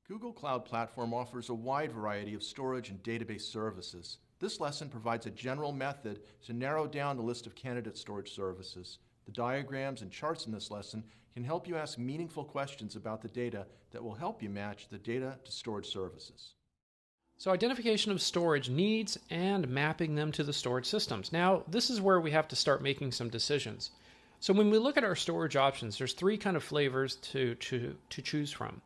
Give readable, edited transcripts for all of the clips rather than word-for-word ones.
Google Cloud Platform offers a wide variety of storage and database services. This lesson provides a general method to narrow down the list of candidate storage services. The diagrams and charts in this lesson can help you ask meaningful questions about the data that will help you match the data to storage services. So identification of storage needs and mapping them to the storage systems. Now, this is where we have to start making some decisions. So when we look at our storage options, there's three kind of flavors to choose from.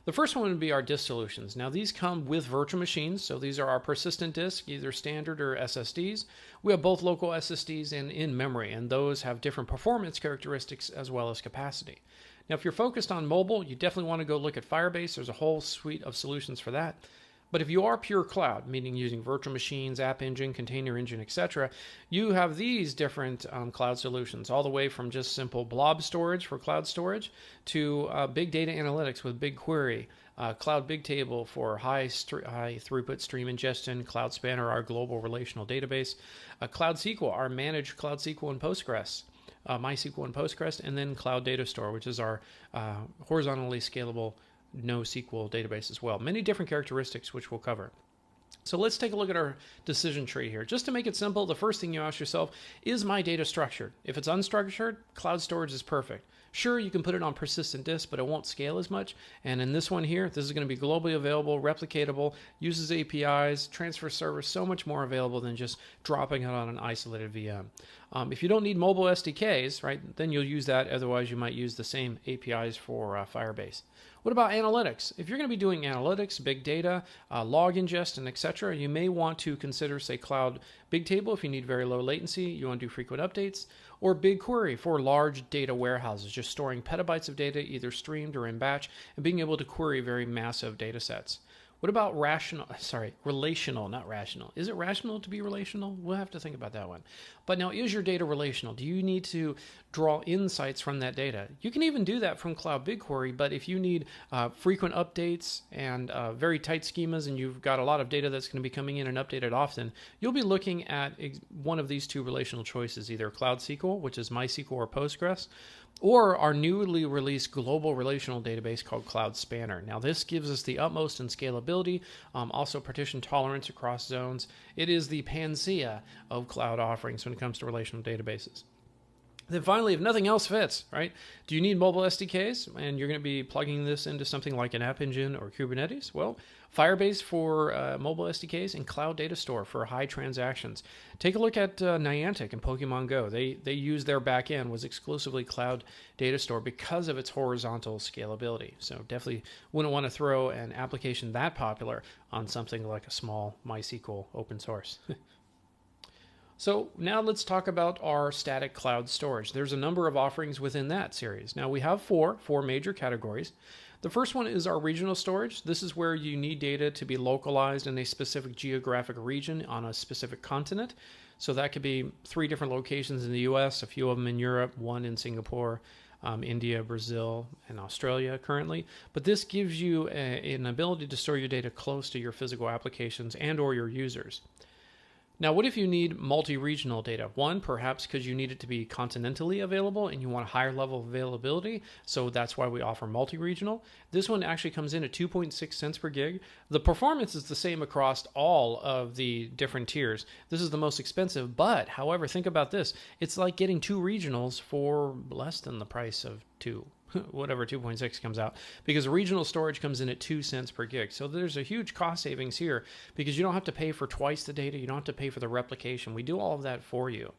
The first one would be our disk solutions. Now these come with virtual machines, so these are our persistent disk, either standard or SSDs. We have both local SSDs and in-memory, and those have different performance characteristics as well as capacity. Now if you're focused on mobile, you definitely want to go look at Firebase. There's a whole suite of solutions for that. But if you are pure cloud, meaning using virtual machines, App Engine, Container Engine, etc., you have these different cloud solutions, all the way from just simple blob storage for cloud storage to big data analytics with BigQuery, Cloud Bigtable for high throughput stream ingestion, Cloud Spanner, our global relational database, Cloud SQL, our managed Cloud SQL and Postgres, MySQL and Postgres, and then Cloud Data Store, which is our horizontally scalable NoSQL database as well. Many different characteristics which we'll cover. So let's take a look at our decision tree here. Just to make it simple, the first thing you ask yourself, is my data structured? If it's unstructured, cloud storage is perfect. Sure, you can put it on persistent disk, but it won't scale as much. And in this one here, this is going to be globally available, replicatable, uses APIs, transfer servers, so much more available than just dropping it on an isolated VM. If you don't need mobile SDKs, right, then you'll use that. Otherwise, you might use the same APIs for Firebase. What about analytics? If you're going to be doing analytics, big data, log ingest, and etc., you may want to consider, say, Cloud Bigtable if you need very low latency, you want to do frequent updates, or BigQuery for large data warehouses, just storing petabytes of data either streamed or in batch, and being able to query very massive data sets. What about relational, not rational? Is it rational to be relational? We'll have to think about that one. But now, is your data relational? Do you need to draw insights from that data? You can even do that from Cloud BigQuery, but if you need frequent updates and very tight schemas, and you've got a lot of data that's going to be coming in and updated often, you'll be looking at one of these two relational choices, either Cloud SQL, which is MySQL or Postgres, or our newly released global relational database called Cloud Spanner. Now this gives us the utmost in scalability, also partition tolerance across zones. It is the panacea of cloud offerings when it comes to relational databases. Then finally, if nothing else fits, right? Do you need mobile SDKs and you're going to be plugging this into something like an App Engine or Kubernetes? Well, Firebase for mobile SDKs and Cloud Data Store for high transactions. Take a look at Niantic and Pokemon Go. They use their backend was exclusively Cloud Data Store because of its horizontal scalability. So definitely wouldn't want to throw an application that popular on something like a small MySQL open source. So now let's talk about our static cloud storage. There's a number of offerings within that series. Now we have four major categories. The first one is our regional storage. This is where you need data to be localized in a specific geographic region on a specific continent. So that could be 3 different locations in the US, a few of them in Europe, 1 in Singapore, India, Brazil, and Australia currently. But this gives you an ability to store your data close to your physical applications and or your users. Now, what if you need multi-regional data? One, perhaps because you need it to be continentally available and you want a higher level of availability, so that's why we offer multi-regional. This one actually comes in at 2.6 cents per gig. The performance is the same across all of the different tiers. This is the most expensive, but however, think about this. It's like getting 2 regionals for less than the price of 2. Whatever 2.6 comes out, because regional storage comes in at 2 cents per gig. So there's a huge cost savings here because you don't have to pay for twice the data. You don't have to pay for the replication. We do all of that for you.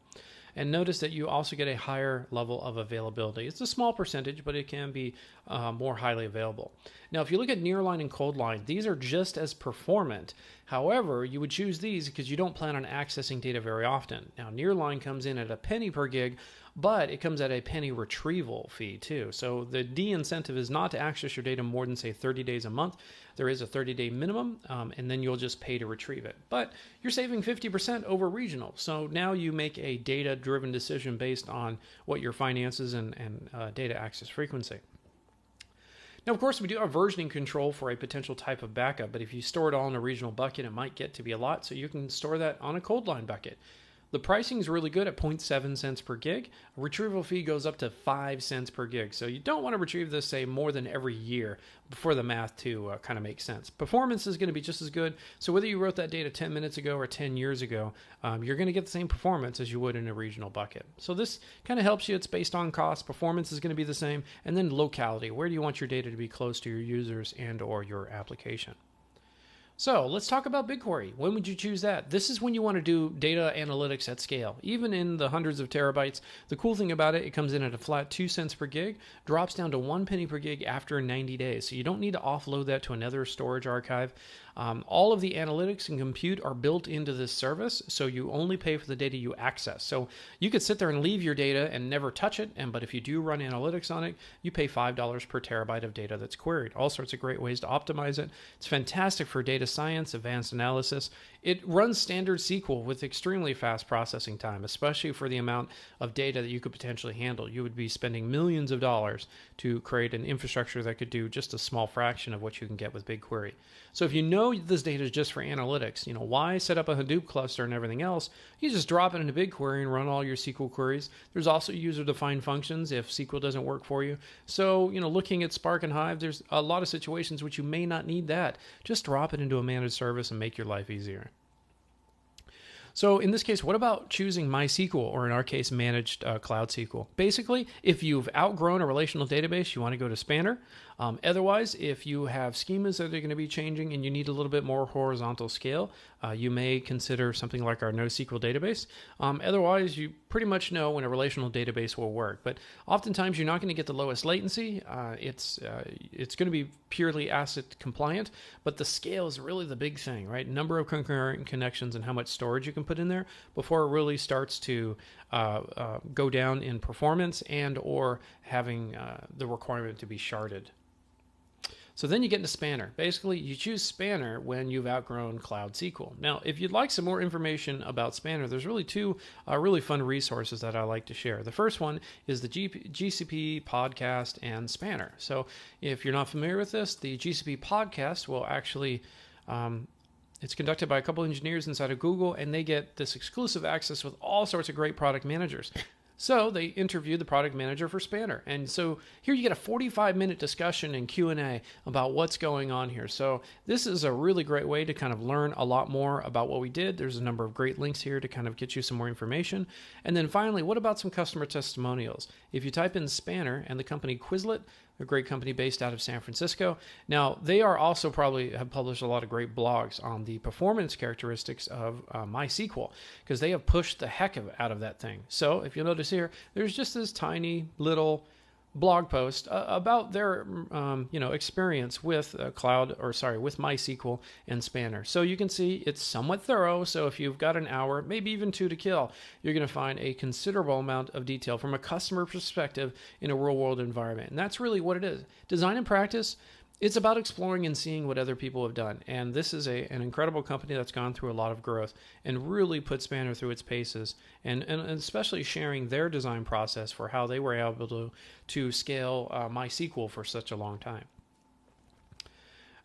And notice that you also get a higher level of availability. It's a small percentage, but it can be more highly available. Now, if you look at Nearline and Coldline, these are just as performant. However, you would choose these because you don't plan on accessing data very often. Now, Nearline comes in at a penny per gig, but it comes at a penny retrieval fee too. So the de-incentive is not to access your data more than, say, 30 days a month. There is a 30-day minimum, and then you'll just pay to retrieve it. But you're saving 50% over regional. So now you make a data-driven decision based on what your finances and data access frequency. Now, of course, we do have versioning control for a potential type of backup, but if you store it all in a regional bucket, it might get to be a lot, so you can store that on a Coldline bucket. The pricing is really good at 0.7 cents per gig. A retrieval fee goes up to 5 cents per gig. So you don't want to retrieve this, say, more than every year before the math to kind of make sense. Performance is going to be just as good. So whether you wrote that data 10 minutes ago or 10 years ago, you're going to get the same performance as you would in a regional bucket. So this kind of helps you. It's based on cost. Performance is going to be the same. And then locality. Where do you want your data to be close to your users and or your application? So let's talk about BigQuery. When would you choose that? This is when you want to do data analytics at scale, even in the hundreds of terabytes. The cool thing about it, it comes in at a flat 2 cents per gig, drops down to 1 penny per gig after 90 days. So you don't need to offload that to another storage archive. All of the analytics and compute are built into this service, so you only pay for the data you access. So you could sit there and leave your data and never touch it, but if you do run analytics on it, you pay $5 per terabyte of data that's queried. All sorts of great ways to optimize it. It's fantastic for data science, advanced analysis. It runs standard SQL with extremely fast processing time, especially for the amount of data that you could potentially handle. You would be spending millions of dollars to create an infrastructure that could do just a small fraction of what you can get with BigQuery. So if you know this data is just for analytics, why set up a Hadoop cluster and everything else? You just drop it into BigQuery and run all your SQL queries. There's also user-defined functions if SQL doesn't work for you. So, looking at Spark and Hive, there's a lot of situations which you may not need that. Just drop it into a managed service and make your life easier. So in this case, what about choosing MySQL, or in our case, Managed Cloud SQL? Basically, if you've outgrown a relational database, you want to go to Spanner. Otherwise, if you have schemas that are going to be changing and you need a little bit more horizontal scale, you may consider something like our NoSQL database. Otherwise, you pretty much know when a relational database will work. But oftentimes, you're not going to get the lowest latency. It's going to be purely ACID compliant, but the scale is really the big thing, right? Number of concurrent connections and how much storage you can put in there before it really starts to go down in performance and or having the requirement to be sharded. So then you get into Spanner. Basically, you choose Spanner when you've outgrown Cloud SQL. Now, if you'd like some more information about Spanner, there's really two really fun resources that I like to share. The first one is the GCP podcast and Spanner. So if you're not familiar with this, the GCP podcast will actually... it's conducted by a couple engineers inside of Google, and they get this exclusive access with all sorts of great product managers. So they interviewed the product manager for Spanner. And so here you get a 45-minute discussion and Q&A about what's going on here. So this is a really great way to kind of learn a lot more about what we did. There's a number of great links here to kind of get you some more information. And then finally, what about some customer testimonials? If you type in Spanner and the company Quizlet, a great company based out of San Francisco. Now, they are also probably have published a lot of great blogs on the performance characteristics of MySQL, because they have pushed the heck out of that thing. So if you'll notice here, there's just this tiny little blog post about their experience with with MySQL and Spanner. So you can see it's somewhat thorough. So if you've got an hour, maybe even two to kill, you're going to find a considerable amount of detail from a customer perspective in a real-world environment. And that's really what it is. Design and practice. It's about exploring and seeing what other people have done. And this is an incredible company that's gone through a lot of growth and really put Spanner through its paces, and especially sharing their design process for how they were able to scale MySQL for such a long time.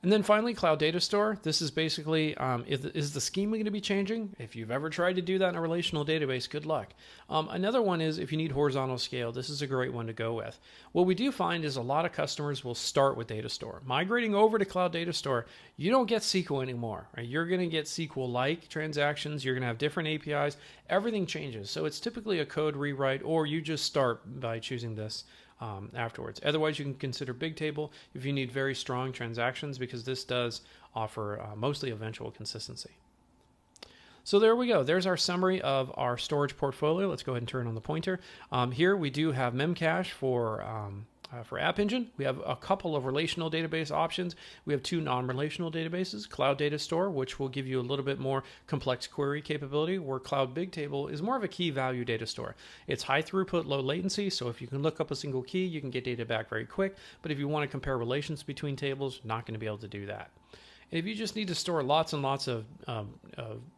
And then finally, Cloud Data Store. This is basically, is the schema going to be changing? If you've ever tried to do that in a relational database, good luck. Another one is if you need horizontal scale, this is a great one to go with. What we do find is a lot of customers will start with Data Store. Migrating over to Cloud Data Store, you don't get SQL anymore, right? You're going to get SQL-like transactions. You're going to have different APIs. Everything changes. So it's typically a code rewrite, or you just start by choosing this afterwards. Otherwise, you can consider Bigtable if you need very strong transactions, because this does offer mostly eventual consistency. So there we go. There's our summary of our storage portfolio. Let's go ahead and turn on the pointer. Here we do have Memcache for App Engine. We have a couple of relational database options. We have two non-relational databases, Cloud Data Store, which will give you a little bit more complex query capability, where Cloud Bigtable is more of a key value data store. It's high throughput, low latency, so if you can look up a single key, you can get data back very quick. But if you want to compare relations between tables, not going to be able to do that. And if you just need to store lots and lots of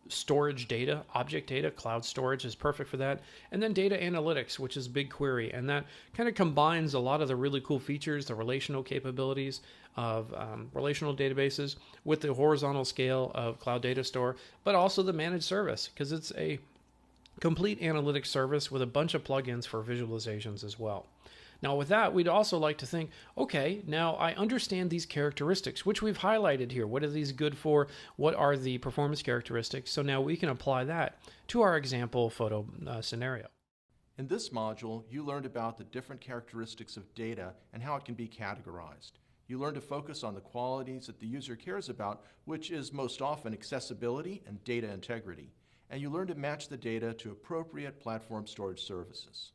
storage data, object data, cloud storage is perfect for that. And then data analytics, which is BigQuery. And that kind of combines a lot of the really cool features, the relational capabilities of relational databases with the horizontal scale of Cloud Data Store, but also the managed service, because it's a complete analytics service with a bunch of plugins for visualizations as well. Now with that, we'd also like to think, okay, now I understand these characteristics, which we've highlighted here. What are these good for? What are the performance characteristics? So now we can apply that to our example photo scenario. In this module, you learned about the different characteristics of data and how it can be categorized. You learned to focus on the qualities that the user cares about, which is most often accessibility and data integrity. And you learned to match the data to appropriate platform storage services.